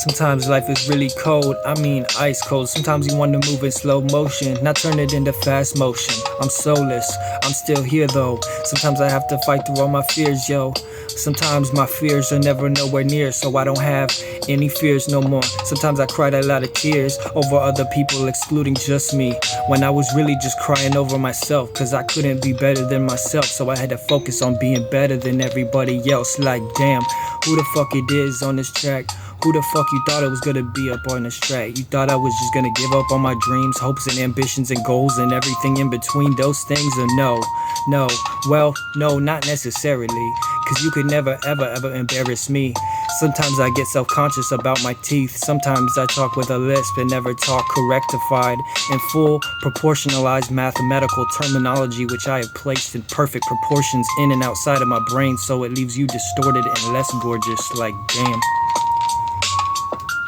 Sometimes life is really cold, I mean ice cold. Sometimes you want to move in slow motion, not turn it into fast motion. I'm soulless, I'm still here though. Sometimes I have to fight through all my fears, yo. Sometimes my fears are never nowhere near, so I don't have any fears no more. Sometimes I cried a lot of tears over other people excluding just me, when I was really just crying over myself, cause I couldn't be better than myself. So I had to focus on being better than everybody else. Like damn, who the fuck it is on this track? Who the fuck you thought it was gonna be up on this track? You thought I was just gonna give up on my dreams, hopes and ambitions and goals and everything in between those things? Or no, well, no, not necessarily, cause you could never ever embarrass me. Sometimes I get self-conscious about my teeth. Sometimes I talk with a lisp and never talk correctified in full proportionalized mathematical terminology, which I have placed in perfect proportions in and outside of my brain, so it leaves you distorted and less gorgeous. Like damn,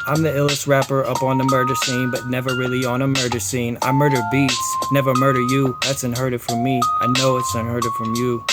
I'm the illest rapper up on the murder scene, but never really on a murder scene. I murder beats, never murder you. That's unheard of from me. I know it's unheard of from you.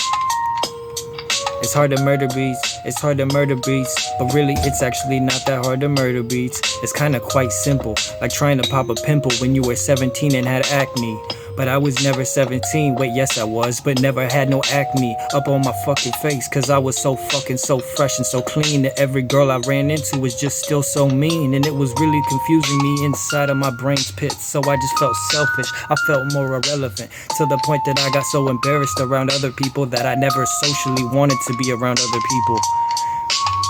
It's hard to murder beats, it's hard to murder beats, but really it's actually not that hard to murder beats. It's kinda quite simple, like trying to pop a pimple when you were 17 and had acne. But I was never 17, wait yes I was, but never had no acne up on my fucking face, cause I was so fucking so fresh and so clean that every girl I ran into was just still so mean. And it was really confusing me inside of my brain's pit, so I just felt selfish, I felt more irrelevant, to the point that I got so embarrassed around other people that I never socially wanted to be around other people.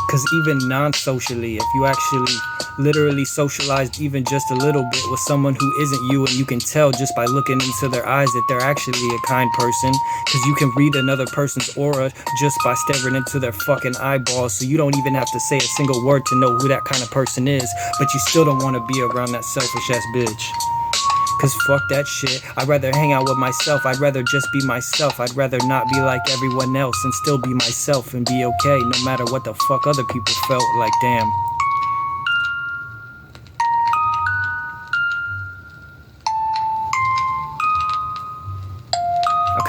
Cause even non-socially, if you actually literally socialized even just a little bit with someone who isn't you, and you can tell just by looking into their eyes that they're actually a kind person, cause you can read another person's aura just by staring into their fucking eyeballs, so you don't even have to say a single word to know who that kind of person is, but you still don't want to be around that selfish ass bitch. Cause fuck that shit, I'd rather hang out with myself, I'd rather just be myself, I'd rather not be like everyone else and still be myself and be okay, no matter what the fuck other people felt. Like damn.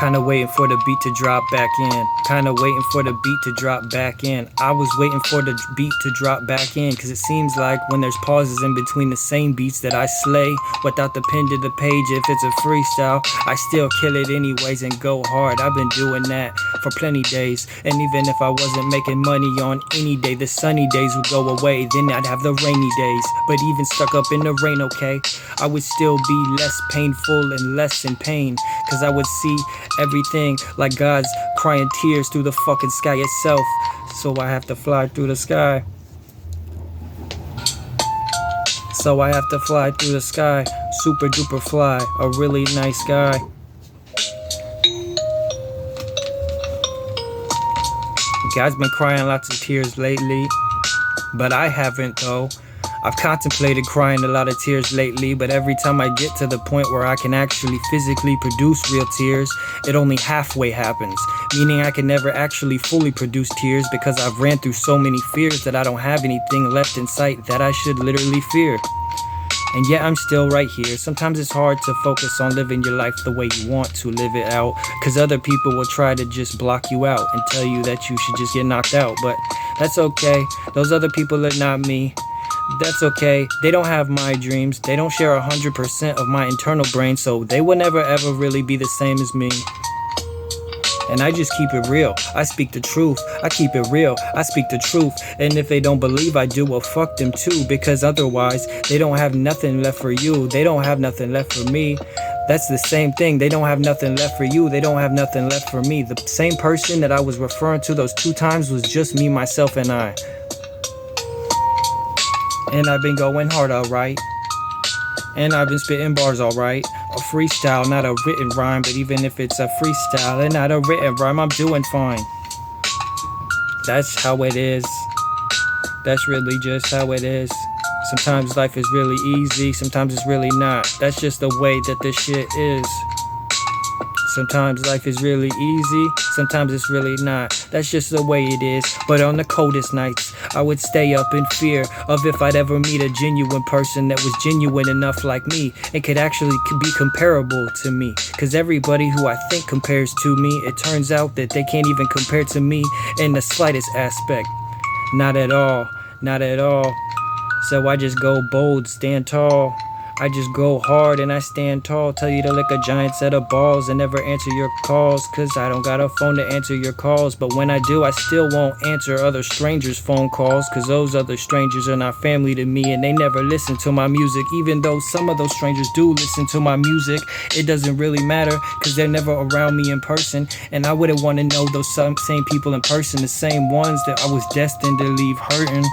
Kinda waiting for the beat to drop back in. Kinda waiting for the beat to drop back in. I was waiting for the beat to drop back in, cause it seems like when there's pauses in between the same beats that I slay without the pen to the page, if it's a freestyle, I still kill it anyways and go hard. I've been doing that for plenty days, and even if I wasn't making money on any day, the sunny days would go away, then I'd have the rainy days. But even stuck up in the rain, okay, I would still be less painful and less in pain, cause I would see everything like God's crying tears through the fucking sky itself. So I have to fly through the sky. So I have to fly through the sky. Super duper fly, a really nice guy. God's been crying lots of tears lately, but I haven't though. I've contemplated crying a lot of tears lately, but every time I get to the point where I can actually physically produce real tears, it only halfway happens, meaning I can never actually fully produce tears because I've ran through so many fears that I don't have anything left in sight that I should literally fear. And yet I'm still right here. Sometimes it's hard to focus on living your life the way you want to live it out, cause other people will try to just block you out and tell you that you should just get knocked out. But that's okay, those other people are not me. That's okay, they don't have my dreams, they don't share 100% of my internal brain, so they will never ever really be the same as me. And I just keep it real, I speak the truth, I keep it real, I speak the truth. And if they don't believe I do, well fuck them too, because otherwise they don't have nothing left for you, they don't have nothing left for me. That's the same thing, they don't have nothing left for you, they don't have nothing left for me. The same person that I was referring to those 2 times was just me, myself, and I. And I've been going hard, alright. And I've been spitting bars, alright. A freestyle, not a written rhyme, but even if it's a freestyle and not a written rhyme, I'm doing fine. That's how it is. That's really just how it is. Sometimes life is really easy, sometimes it's really not. That's just the way that this shit is. Sometimes life is really easy, sometimes it's really not. That's just the way it is. But on the coldest nights, I would stay up in fear of if I'd ever meet a genuine person that was genuine enough like me and could actually be comparable to me. Cause everybody who I think compares to me, it turns out that they can't even compare to me in the slightest aspect. Not at all, not at all. So I just go bold, stand tall. I just go hard and I stand tall. Tell you to lick a giant set of balls and never answer your calls. Cause I don't got a phone to answer your calls. But when I do, I still won't answer other strangers' phone calls. Cause those other strangers are not family to me and they never listen to my music. Even though some of those strangers do listen to my music, it doesn't really matter. Cause they're never around me in person. And I wouldn't wanna know those same people in person. The same ones that I was destined to leave hurting.